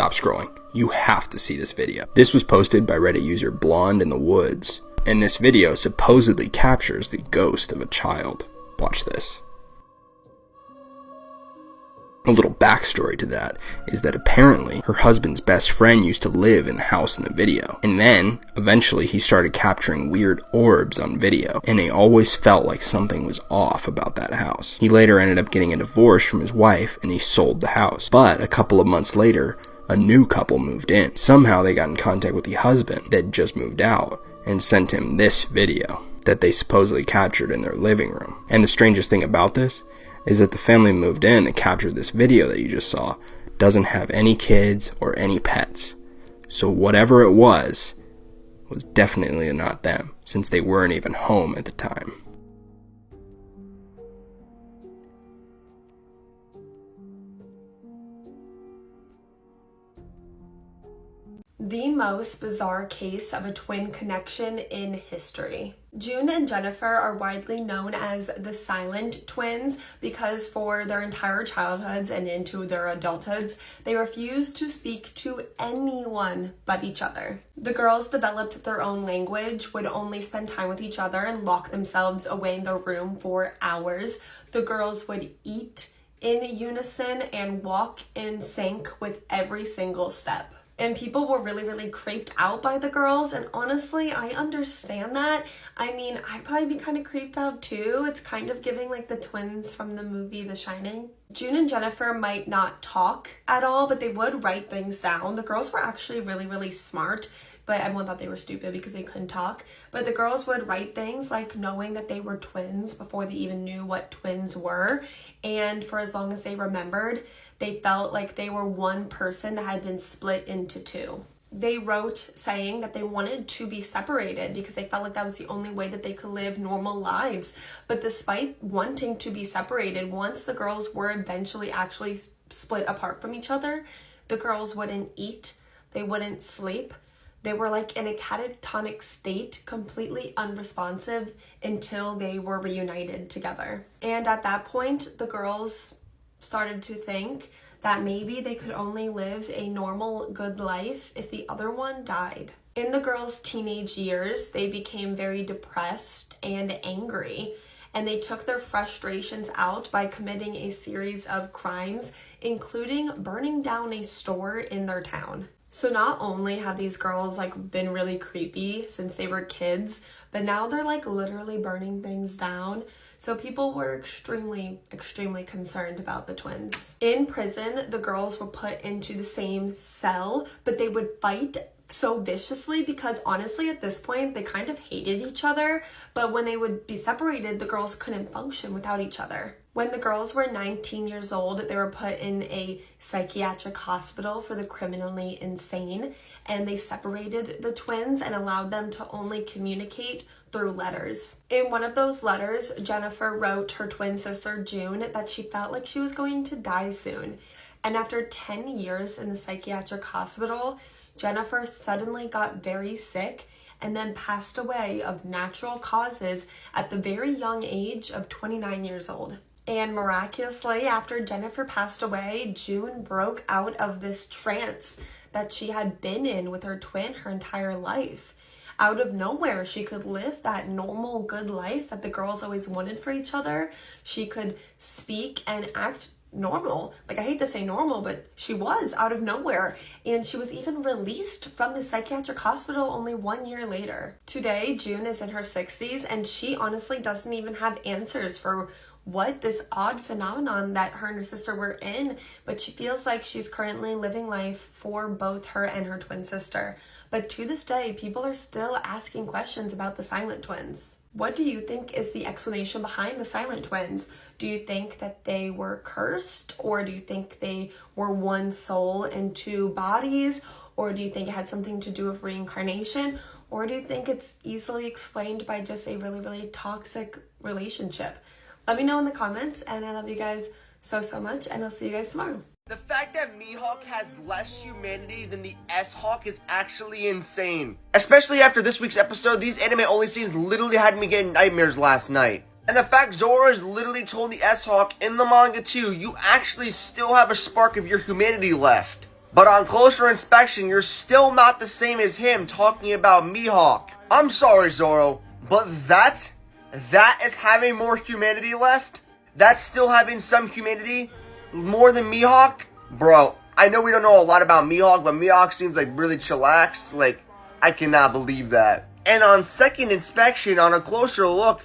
Stop scrolling. You have to see this video. This was posted by Reddit user Blonde in the Woods, and this video supposedly captures the ghost of a child. Watch this. A little backstory to that is that apparently her husband's best friend used to live in the house in the video, and then eventually he started capturing weird orbs on video, and he always felt like something was off about that house. He later ended up getting a divorce from his wife and he sold the house, but a couple of months later a new couple moved in. Somehow they got in contact with the husband that just moved out and sent him this video that they supposedly captured in their living room. And the strangest thing about this is that the family moved in and captured this video that you just saw doesn't have any kids or any pets. So whatever it was definitely not them, since they weren't even home at the time. The most bizarre case of a twin connection in history. June and Jennifer are widely known as the silent twins because for their entire childhoods and into their adulthoods, they refused to speak to anyone but each other. The girls developed their own language, would only spend time with each other and lock themselves away in their room for hours. The girls would eat in unison and walk in sync with every single step. And people were really creeped out by the girls, and honestly, I understand that. I mean, I'd probably be kind of creeped out too. It's kind of giving like the twins from the movie The Shining. June and Jennifer might not talk at all, but they would write things down. The girls were actually really smart, but everyone thought they were stupid because they couldn't talk. But the girls would write things like knowing that they were twins before they even knew what twins were. And for as long as they remembered, they felt like they were one person that had been split into two. They wrote saying that they wanted to be separated because they felt like that was the only way that they could live normal lives. But despite wanting to be separated, once the girls were eventually actually split apart from each other, the girls wouldn't eat, they wouldn't sleep. They were like in a catatonic state, completely unresponsive until they were reunited together. And at that point, the girls started to think that maybe they could only live a normal, good life if the other one died. In the girls' teenage years, they became very depressed and angry, and they took their frustrations out by committing a series of crimes, including burning down a store in their town. So not only have these girls like been really creepy since they were kids, but now they're like literally burning things down. So people were extremely concerned about the twins. In prison, the girls were put into the same cell, but they would fight so viciously because honestly at this point they kind of hated each other, but when they would be separated, the girls couldn't function without each other. When the girls were 19 years old, they were put in a psychiatric hospital for the criminally insane, and they separated the twins and allowed them to only communicate through letters. In one of those letters, Jennifer wrote her twin sister June that she felt like she was going to die soon. And after 10 years in the psychiatric hospital, Jennifer suddenly got very sick and then passed away of natural causes at the very young age of 29 years old. And miraculously, after Jennifer passed away, June broke out of this trance that she had been in with her twin her entire life. Out of nowhere, she could live that normal, good life that the girls always wanted for each other. She could speak and act normal. Like, I hate to say normal, but she was out of nowhere. And she was even released from the psychiatric hospital only 1 year later. Today, June is in her 60s, and she honestly doesn't even have answers for what this odd phenomenon that her and her sister were in, but she feels like she's currently living life for both her and her twin sister. But to this day, people are still asking questions about the silent twins. What do you think is the explanation behind the silent twins? Do you think that they were cursed, or do you think they were one soul in two bodies, or do you think it had something to do with reincarnation, or do you think it's easily explained by just a really toxic relationship? Let me know in the comments, and I love you guys so much, and I'll see you guys tomorrow. The fact that Mihawk has less humanity than the S-Hawk is actually insane. Especially after this week's episode, these anime-only scenes literally had me getting nightmares last night. And the fact Zoro has literally told the S-Hawk in the manga too, you actually still have a spark of your humanity left. But on closer inspection, you're still not the same as him talking about Mihawk. I'm sorry, Zoro, but that is having more humanity left? That's still having some humanity? More than Mihawk? Bro, I know we don't know a lot about Mihawk, but Mihawk seems like really chillax. Like, I cannot believe that. And on second inspection, on a closer look,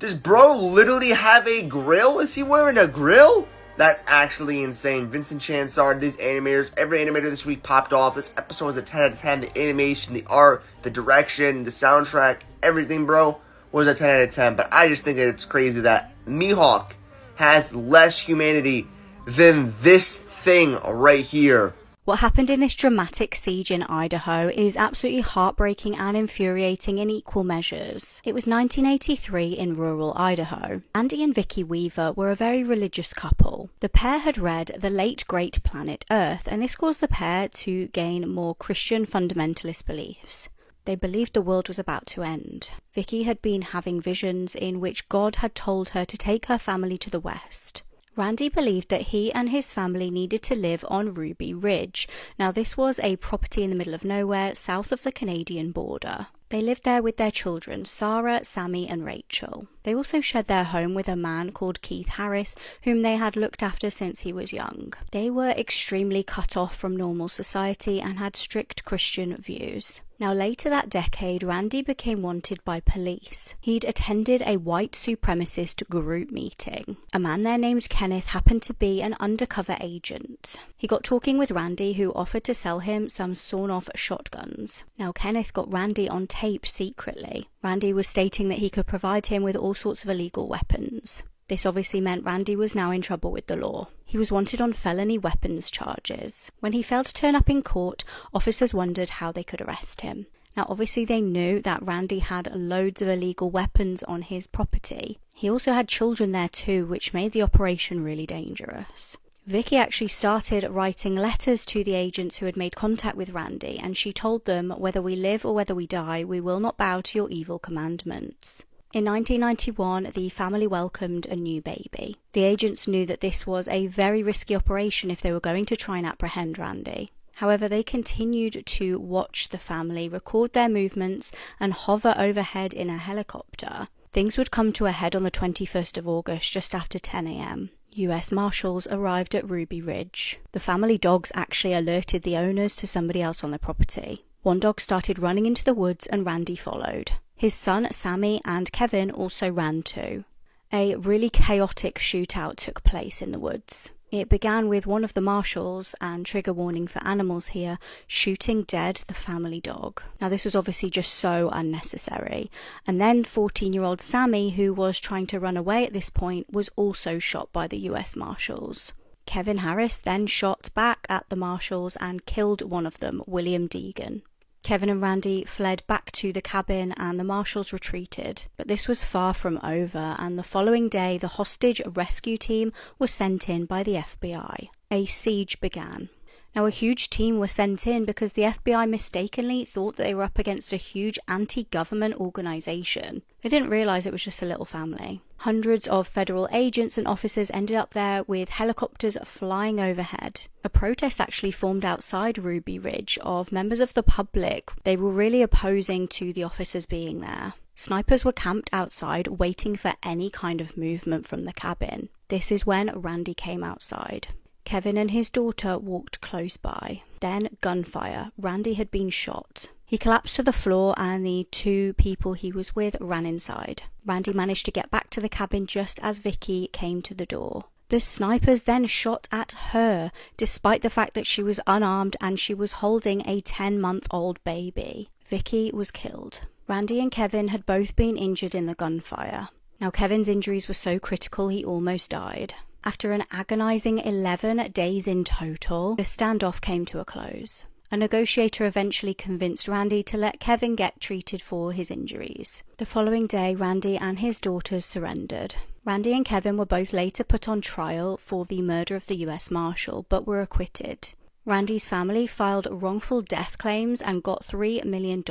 does bro literally have a grill? Is he wearing a grill? That's actually insane. Vincent Chansard, these animators, every animator this week popped off. This episode was a 10 out of 10. The animation, the art, the direction, the soundtrack, everything, bro, was a 10 out of 10. But I just think that it's crazy that Mihawk has less humanity than this thing right here. What happened in this dramatic siege in Idaho is absolutely heartbreaking and infuriating in equal measures. It was 1983 in rural Idaho. Andy and Vicky Weaver were a very religious couple. The pair had read The Late Great Planet Earth, and this caused the pair to gain more Christian fundamentalist beliefs. They believed the world was about to end. Vicky had been having visions in which God had told her to take her family to the west. Randy believed that he and his family needed to live on Ruby Ridge. Now, this was a property in the middle of nowhere, south of the Canadian border. They lived there with their children, Sarah, Sammy, and Rachel. They also shared their home with a man called Keith Harris, whom they had looked after since he was young. They were extremely cut off from normal society and had strict Christian views. Now, later that decade, Randy became wanted by police. He'd attended a white supremacist group meeting. A man there named Kenneth happened to be an undercover agent. He got talking with Randy, who offered to sell him some sawn-off shotguns. Now, Kenneth got Randy on tape secretly. Randy was stating that he could provide him with all sorts of illegal weapons. This obviously meant Randy was now in trouble with the law. He was wanted on felony weapons charges. When he failed to turn up in court, officers wondered how they could arrest him. Now, obviously they knew that Randy had loads of illegal weapons on his property. He also had children there too, which made the operation really dangerous. Vicky actually started writing letters to the agents who had made contact with Randy, and she told them, "Whether we live or whether we die, we will not bow to your evil commandments." In 1991, the family welcomed a new baby. The agents knew that this was a very risky operation if they were going to try and apprehend Randy. However, they continued to watch the family, record their movements, and hover overhead in a helicopter. Things would come to a head on the 21st of August, just after 10 a.m. US Marshals arrived at Ruby Ridge. The family dogs actually alerted the owners to somebody else on the property. One dog started running into the woods and Randy followed. His son, Sammy, and Kevin also ran too. A really chaotic shootout took place in the woods. It began with one of the marshals, and trigger warning for animals here, shooting dead the family dog. Now, this was obviously just so unnecessary. And then 14-year-old Sammy, who was trying to run away at this point, was also shot by the US Marshals. Kevin Harris then shot back at the marshals and killed one of them, William Deegan. Kevin and Randy fled back to the cabin and the marshals retreated. But this was far from over, and the following day the hostage rescue team was sent in by the FBI. A siege began. Now, a huge team was sent in because the FBI mistakenly thought that they were up against a huge anti-government organization. They didn't realize it was just a little family. Hundreds of federal agents and officers ended up there with helicopters flying overhead. A protest actually formed outside Ruby Ridge of members of the public. They were really opposing to the officers being there. Snipers were camped outside waiting for any kind of movement from the cabin. This is when Randy came outside. Kevin and his daughter walked close by. Then gunfire. Randy had been shot. He collapsed to the floor and the two people he was with ran inside. Randy managed to get back to the cabin just as Vicky came to the door. The snipers then shot at her, despite the fact that she was unarmed and she was holding a 10-month-old baby. Vicky was killed. Randy and Kevin had both been injured in the gunfire. Now, Kevin's injuries were so critical he almost died. After an agonizing 11 days in total, the standoff came to a close. A negotiator eventually convinced Randy to let Kevin get treated for his injuries. The following day, Randy and his daughters surrendered. Randy and Kevin were both later put on trial for the murder of the US Marshal, but were acquitted. Randy's family filed wrongful death claims and got $3 million.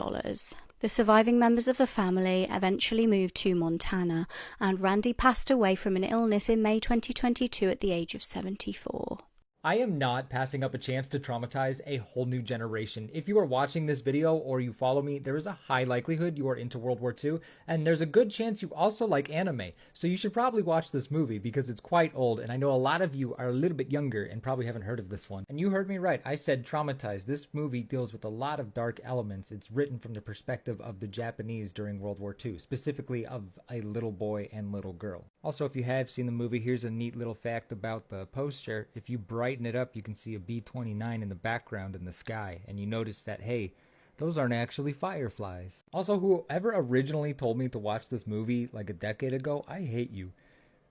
The surviving members of the family eventually moved to Montana, and Randy passed away from an illness in May 2022 at the age of 74. I am not passing up a chance to traumatize a whole new generation. If you are watching this video or you follow me, there is a high likelihood you are into World War II, and there's a good chance you also like anime. So you should probably watch this movie because it's quite old, and I know a lot of you are a little bit younger and probably haven't heard of this one. And you heard me right, I said traumatized. This movie deals with a lot of dark elements. It's written from the perspective of the Japanese during World War II, specifically of a little boy and little girl. Also, if you have seen the movie, here's a neat little fact about the poster. If you brighten it up, you can see a B-29 in the background in the sky, and you notice that, hey, those aren't actually fireflies. Also, whoever originally told me to watch this movie like a decade ago, I hate you.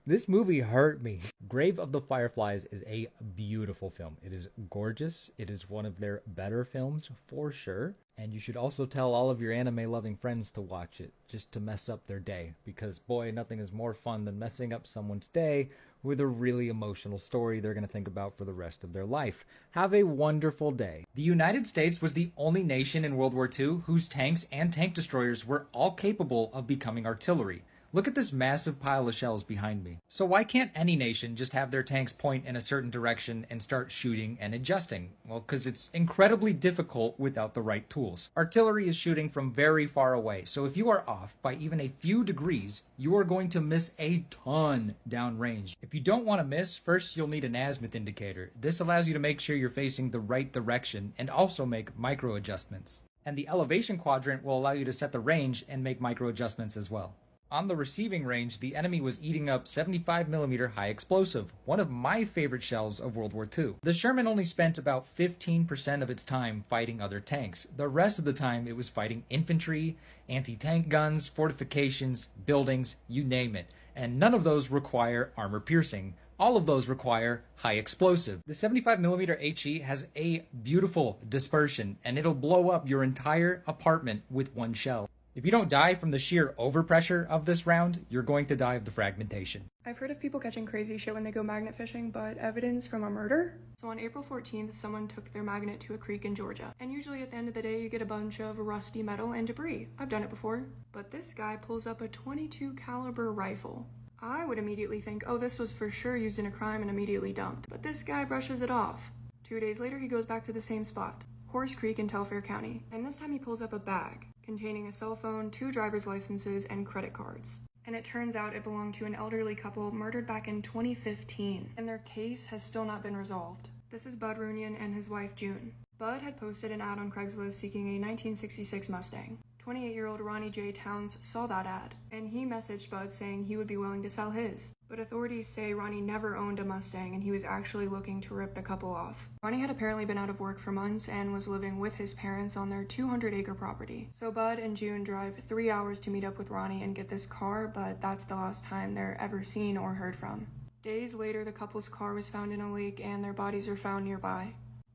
This movie hurt me. Grave of the Fireflies is a beautiful film. It is gorgeous. It is one of their better films for sure. And you should also tell all of your anime-loving friends to watch it, just to mess up their day. Because boy, nothing is more fun than messing up someone's day with a really emotional story they're going to think about for the rest of their life. Have a wonderful day. The United States was the only nation in World War II whose tanks and tank destroyers were all capable of becoming artillery. Look at this massive pile of shells behind me. So why can't any nation just have their tanks point in a certain direction and start shooting and adjusting? Well, because it's incredibly difficult without the right tools. Artillery is shooting from very far away, so if you are off by even a few degrees, you are going to miss a ton downrange. If you don't want to miss, first you'll need an azimuth indicator. This allows you to make sure you're facing the right direction and also make micro adjustments. And the elevation quadrant will allow you to set the range and make micro adjustments as well. On the receiving range, the enemy was eating up 75mm high explosive, one of my favorite shells of World War II. The Sherman only spent about 15% of its time fighting other tanks. The rest of the time it was fighting infantry, anti-tank guns, fortifications, buildings, you name it. And none of those require armor piercing. All of those require high explosive. The 75mm HE has a beautiful dispersion, and it'll blow up your entire apartment with one shell. If you don't die from the sheer overpressure of this round, you're going to die of the fragmentation. I've heard of people catching crazy shit when they go magnet fishing, but evidence from a murder? So on April 14th, someone took their magnet to a creek in Georgia. And usually at the end of the day, you get a bunch of rusty metal and debris. I've done it before. But this guy pulls up a .22 caliber rifle. I would immediately think, oh, this was for sure used in a crime and immediately dumped. But this guy brushes it off. 2 days later, he goes back to the same spot, Horse Creek in Telfair County. And this time he pulls up a bag containing a cell phone, 2 driver's licenses, and credit cards. And it turns out it belonged to an elderly couple murdered back in 2015, and their case has still not been resolved. This is Bud Runyon and his wife June. Bud had posted an ad on Craigslist seeking a 1966 Mustang. 28-year-old Ronnie J. Towns saw that ad, and he messaged Bud saying he would be willing to sell his. But authorities say Ronnie never owned a Mustang and he was actually looking to rip the couple off. Ronnie had apparently been out of work for months and was living with his parents on their 200-acre property. So Bud and June drive 3 hours to meet up with Ronnie and get this car, but that's the last time they're ever seen or heard from. Days later, the couple's car was found in a lake and their bodies are found nearby.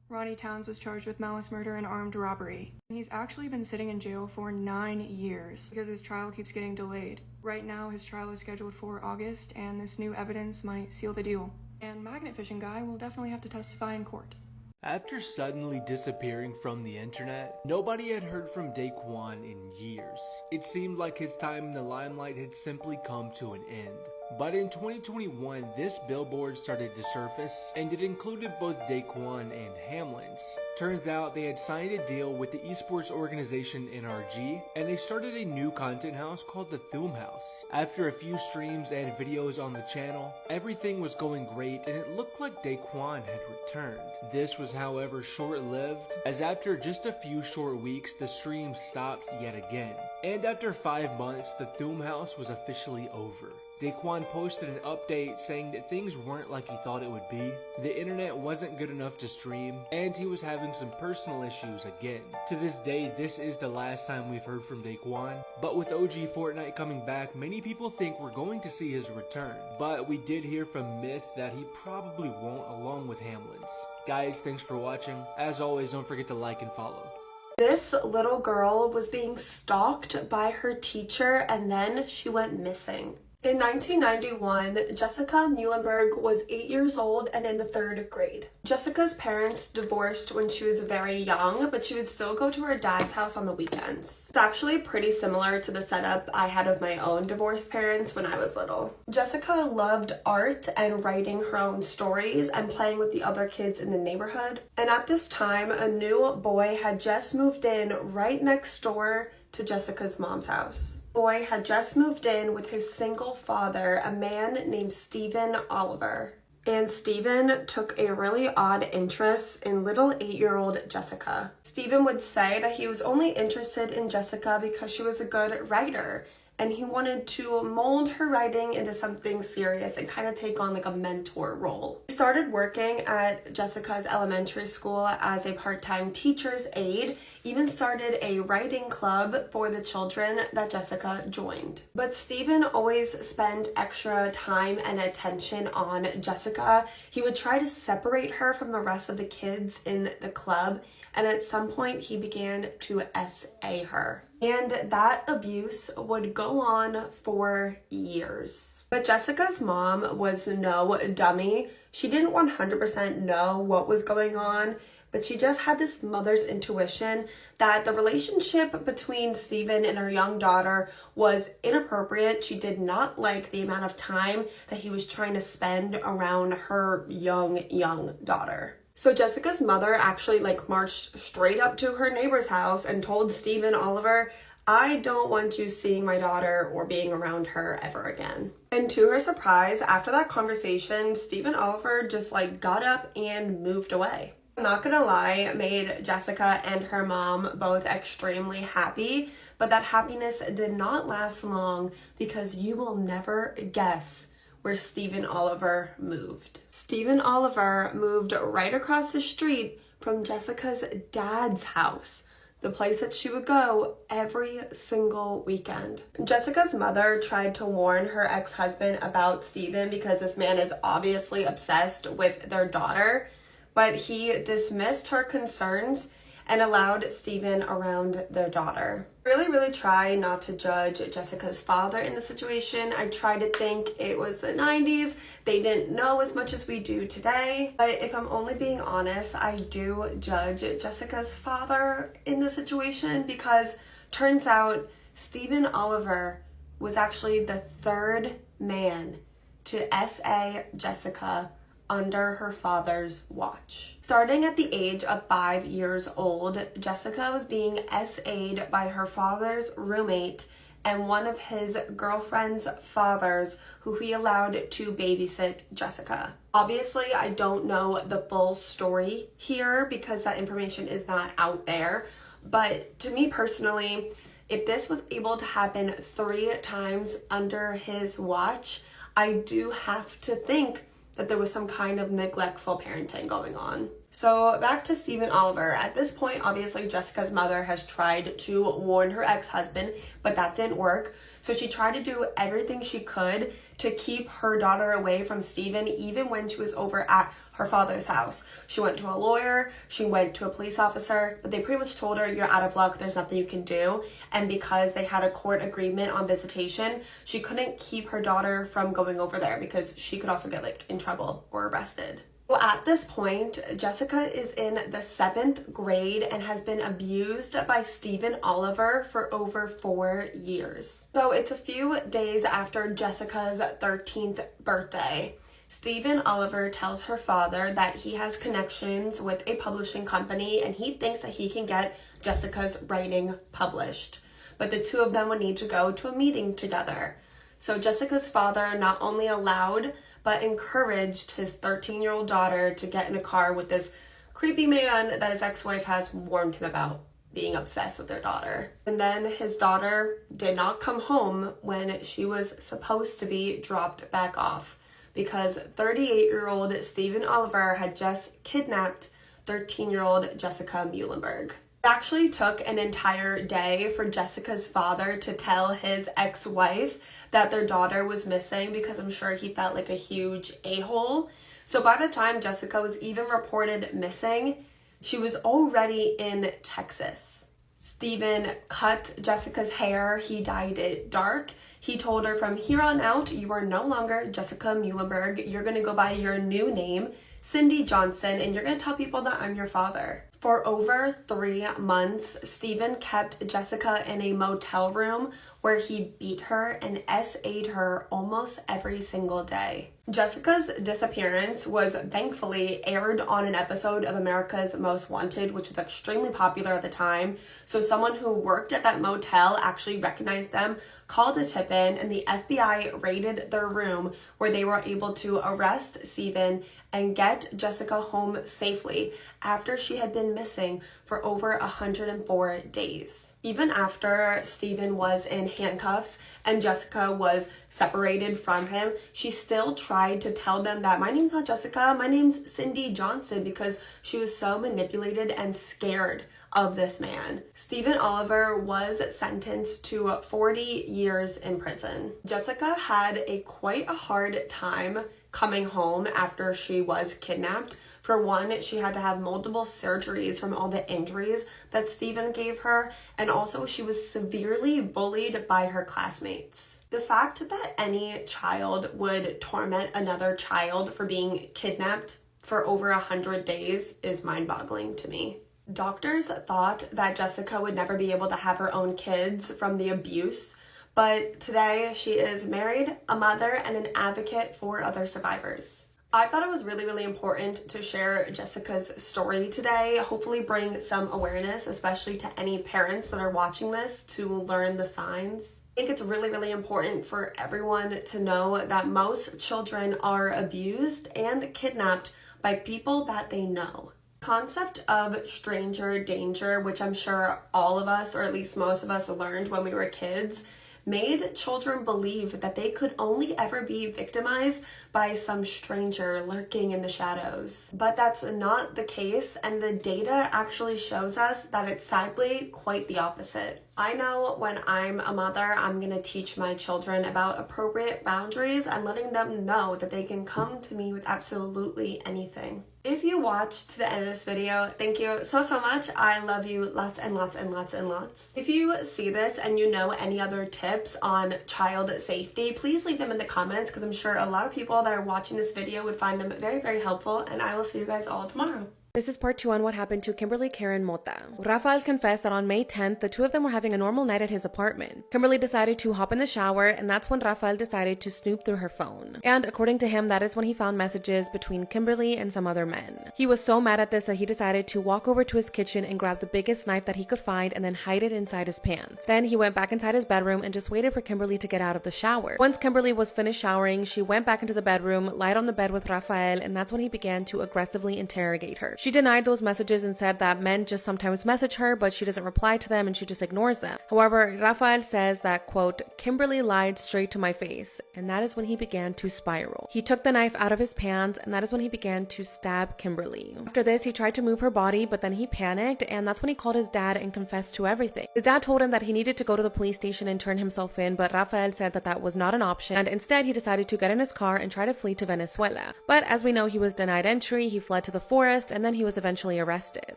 Ronnie Towns was charged with malice murder and armed robbery. He's actually been sitting in jail for 9 years because his trial keeps getting delayed. Right now, his trial is scheduled for August, and this new evidence might seal the deal. And Magnet Fishing Guy will definitely have to testify in court. After suddenly disappearing from the internet, nobody had heard from Daquan in years. It seemed like his time in the limelight had simply come to an end. But in 2021, this billboard started to surface, and it included both Daquan and Hamlin's. Turns out they had signed a deal with the esports organization NRG, and they started a new content house called the Thuum House. After a few streams and videos on the channel, everything was going great, and it looked like Daquan had returned. This was however short-lived, as after just a few short weeks, the streams stopped yet again. And after 5 months, the Thuum House was officially over. Daquan posted an update saying that things weren't like he thought it would be, the internet wasn't good enough to stream, and he was having some personal issues again. To this day, this is the last time we've heard from Daquan, but with OG Fortnite coming back, many people think we're going to see his return. But we did hear from Myth that he probably won't, along with Hamlin's. Guys, thanks for watching. As always, don't forget to like and follow. This little girl was being stalked by her teacher and then she went missing. In 1991, Jessica Muhlenberg was 8 years old and in the 3rd grade. Jessica's parents divorced when she was very young, but she would still go to her dad's house on the weekends. It's actually pretty similar to the setup I had with my own divorced parents when I was little. Jessica loved art and writing her own stories and playing with the other kids in the neighborhood. And at this time, a new boy had just moved in right next door to Jessica's mom's house. The boy had just moved in with his single father, a man named Stephen Oliver. And Stephen took a really odd interest in little 8-year-old Jessica. Stephen would say that he was only interested in Jessica because she was a good writer, and he wanted to mold her writing into something serious and kind of take on like a mentor role. He started working at Jessica's elementary school as a part-time teacher's aide, even started a writing club for the children that Jessica joined. But Stephen always spent extra time and attention on Jessica. He would try to separate her from the rest of the kids in the club, and at some point he began to SA her. And that abuse would go on for years. But Jessica's mom was no dummy. She didn't 100% know what was going on, but she just had this mother's intuition that the relationship between Stephen and her young daughter was inappropriate. She did not like the amount of time that he was trying to spend around her young daughter. So Jessica's mother actually marched straight up to her neighbor's house and told Stephen Oliver, "I don't want you seeing my daughter or being around her ever again." And to her surprise, after that conversation, Stephen Oliver just got up and moved away. I'm not gonna lie, it made Jessica and her mom both extremely happy, but that happiness did not last long because you will never guess where Stephen Oliver moved. Stephen Oliver moved right across the street from Jessica's dad's house, the place that she would go every single weekend. Jessica's mother tried to warn her ex-husband about Stephen because this man is obviously obsessed with their daughter, but he dismissed her concerns and allowed Stephen around their daughter. I really try not to judge Jessica's father in the situation. I try to think it was the 90s. They didn't know as much as we do today. But if I'm only being honest, I do judge Jessica's father in the situation because turns out Stephen Oliver was actually the 3rd man to SA Jessica under her father's watch. Starting at the age of 5 years old, Jessica was being SA'd by her father's roommate and one of his girlfriend's fathers who he allowed to babysit Jessica. Obviously, I don't know the full story here because that information is not out there, but to me personally, if this was able to happen 3 times under his watch, I do have to think that there was some kind of neglectful parenting going on. So back to Stephen Oliver. At this point, obviously Jessica's mother has tried to warn her ex-husband, but that didn't work. So she tried to do everything she could to keep her daughter away from Stephen, even when she was over at her father's house. She went to a lawyer, she went to a police officer, but they pretty much told her, "You're out of luck, there's nothing you can do." And because they had a court agreement on visitation, she couldn't keep her daughter from going over there because she could also get in trouble or arrested. Well, at this point, Jessica is in the 7th grade and has been abused by Stephen Oliver for over 4 years. So it's a few days after Jessica's 13th birthday. Stephen Oliver tells her father that he has connections with a publishing company and he thinks that he can get Jessica's writing published. But the two of them would need to go to a meeting together. So Jessica's father not only allowed but encouraged his 13-year-old daughter to get in a car with this creepy man that his ex-wife has warned him about being obsessed with their daughter. And then his daughter did not come home when she was supposed to be dropped back off because 38-year-old Stephen Oliver had just kidnapped 13-year-old Jessica Muhlenberg. It actually took an entire day for Jessica's father to tell his ex-wife that their daughter was missing because I'm sure he felt like a huge a-hole. So by the time Jessica was even reported missing, she was already in Texas. Steven cut Jessica's hair, he dyed it dark. He told her, from here on out, you are no longer Jessica Muhlenberg. You're gonna go by your new name, Cindy Johnson, and you're gonna tell people that I'm your father. For over 3 months, Steven kept Jessica in a motel room where he beat her and SA'd her almost every single day. Jessica's disappearance was thankfully aired on an episode of America's Most Wanted, which was extremely popular at the time. So someone who worked at that motel actually recognized them, called a tip-in, and the FBI raided their room where they were able to arrest Steven and get Jessica home safely after she had been missing for over 104 days. Even after Steven was in handcuffs and Jessica was separated from him, she still tried to tell them that my name's not Jessica, my name's Cindy Johnson, because she was so manipulated and scared of this man. Steven Oliver was sentenced to 40 years in prison. Jessica had quite a hard time coming home after she was kidnapped. For one, she had to have multiple surgeries from all the injuries that Steven gave her, and also she was severely bullied by her classmates. The fact that any child would torment another child for being kidnapped for over 100 days is mind-boggling to me. Doctors thought that Jessica would never be able to have her own kids from the abuse, but today she is married, a mother, and an advocate for other survivors. I thought it was really important to share Jessica's story today, hopefully bring some awareness, especially to any parents that are watching this, to learn the signs. I think it's really important for everyone to know that most children are abused and kidnapped by people that they know. Concept of stranger danger, which I'm sure all of us, or at least most of us, learned when we were kids, made children believe that they could only ever be victimized by some stranger lurking in the shadows. But that's not the case, and the data actually shows us that it's sadly quite the opposite. I know when I'm a mother, I'm going to teach my children about appropriate boundaries and letting them know that they can come to me with absolutely anything. If you watched to the end of this video, thank you so much. I love you lots and lots and lots and lots. If you see this and you know any other tips on child safety, please leave them in the comments, because I'm sure a lot of people that are watching this video would find them very helpful, and I will see you guys all tomorrow. This is part 2 on what happened to Kimberly Karen Mota. Rafael confessed that on May 10th, the two of them were having a normal night at his apartment. Kimberly decided to hop in the shower, and that's when Rafael decided to snoop through her phone. And according to him, that is when he found messages between Kimberly and some other men. He was so mad at this that he decided to walk over to his kitchen and grab the biggest knife that he could find and then hide it inside his pants. Then he went back inside his bedroom and just waited for Kimberly to get out of the shower. Once Kimberly was finished showering, she went back into the bedroom, lied on the bed with Rafael, and that's when he began to aggressively interrogate her. She denied those messages and said that men just sometimes message her, but she doesn't reply to them and she just ignores them. However, Rafael says that, quote, Kimberly lied straight to my face, and that is when he began to spiral. He took the knife out of his pants, and that is when he began to stab Kimberly. After this, he tried to move her body, but then he panicked, and that's when he called his dad and confessed to everything. His dad told him that he needed to go to the police station and turn himself in, but Rafael said that that was not an option, and instead he decided to get in his car and try to flee to Venezuela. But as we know, he was denied entry, he fled to the forest, and then he was eventually arrested.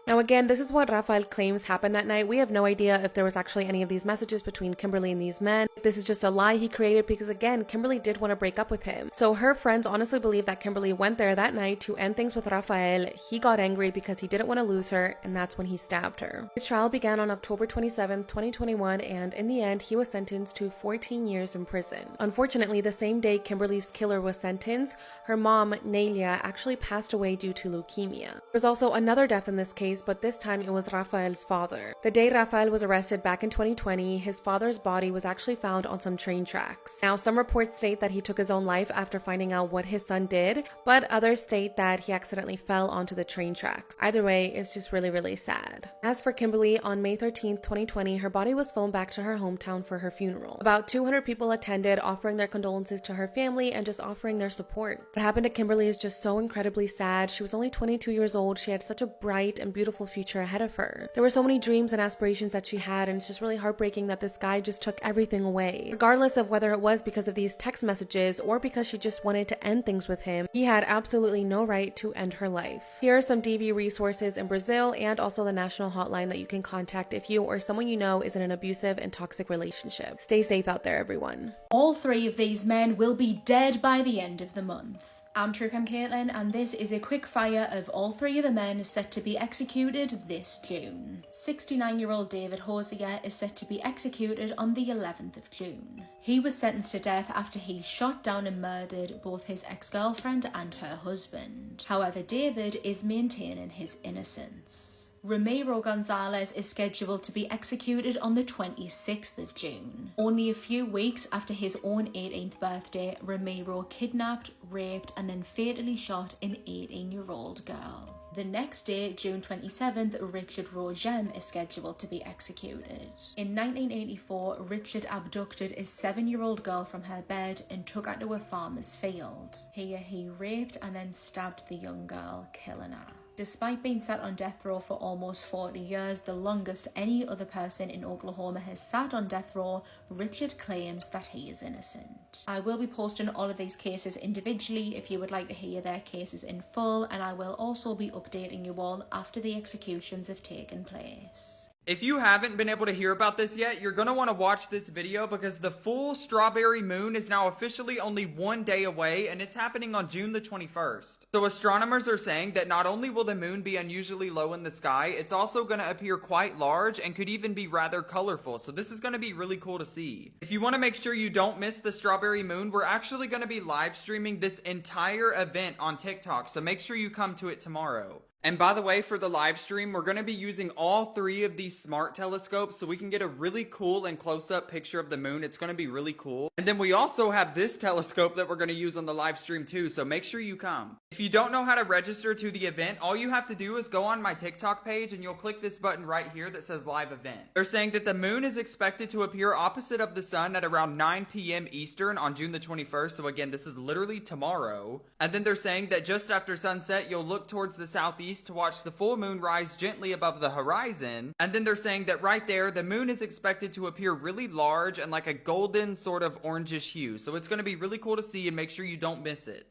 Now again, this is what Rafael claims happened that night. We have no idea if there was actually any of these messages between Kimberly and these men. This is just a lie he created, because again, Kimberly did want to break up with him. So her friends honestly believe that Kimberly went there that night to end things with Rafael. He got angry because he didn't want to lose her, and that's when he stabbed her. His trial began on October 27, 2021, and in the end, he was sentenced to 14 years in prison. Unfortunately, the same day Kimberly's killer was sentenced, her mom, Nelia, actually passed away due to leukemia. There's also another death in this case, but this time it was Rafael's father. The day Rafael was arrested back in 2020, his father's body was actually found on some train tracks. Now, some reports state that he took his own life after finding out what his son did, but others state that he accidentally fell onto the train tracks. Either way, it's just really sad. As for Kimberly, on May 13th, 2020, her body was flown back to her hometown for her funeral. About 200 people attended, offering their condolences to her family and just offering their support. What happened to Kimberly is just so incredibly sad. She was only 22 years old told she had such a bright and beautiful future ahead of her. There were so many dreams and aspirations that she had, and it's just really heartbreaking that this guy just took everything away. Regardless of whether it was because of these text messages or because she just wanted to end things with him, he had absolutely no right to end her life. Here are some DV resources in Brazil and also the national hotline that you can contact if you or someone you know is in an abusive and toxic relationship. Stay safe out there, everyone. All 3 of these men will be dead by the end of the month. I'm TrueCrime Caitlin, and this is a quick fire of all 3 of the men set to be executed this June. 69-year-old David Hosier is set to be executed on the 11th of June. He was sentenced to death after he shot down and murdered both his ex-girlfriend and her husband. However, David is maintaining his innocence. Ramiro Gonzalez is scheduled to be executed on the 26th of June. Only a few weeks after his own 18th birthday, Ramiro kidnapped, raped, and then fatally shot an 18-year-old girl. The next day, June 27th, Richard Rogem is scheduled to be executed. In 1984, Richard abducted a 7-year-old girl from her bed and took her to a farmer's field. Here, he raped and then stabbed the young girl, killing her. Despite being sat on death row for almost 40 years, the longest any other person in Oklahoma has sat on death row, Richard claims that he is innocent. I will be posting all of these cases individually if you would like to hear their cases in full, and I will also be updating you all after the executions have taken place. If you haven't been able to hear about this yet, you're going to want to watch this video because the full strawberry moon is now officially only 1 day away, and it's happening on June the 21st. So astronomers are saying that not only will the moon be unusually low in the sky, it's also going to appear quite large and could even be rather colorful. So this is going to be really cool to see. If you want to make sure you don't miss the strawberry moon, we're actually going to be live streaming this entire event on TikTok, so make sure you come to it tomorrow. And by the way, for the live stream, we're going to be using all 3 of these smart telescopes so we can get a really cool and close-up picture of the moon. It's going to be really cool. And then we also have this telescope that we're going to use on the live stream too, so make sure you come. If you don't know how to register to the event, all you have to do is go on my TikTok page and you'll click this button right here that says live event. They're saying that the moon is expected to appear opposite of the sun at around 9 p.m. Eastern on June the 21st. So again, this is literally tomorrow. And then they're saying that just after sunset, you'll look towards the southeast to watch the full moon rise gently above the horizon. And then they're saying that right there, the moon is expected to appear really large and like a golden sort of orangish hue. So it's going to be really cool to see, and make sure you don't miss it.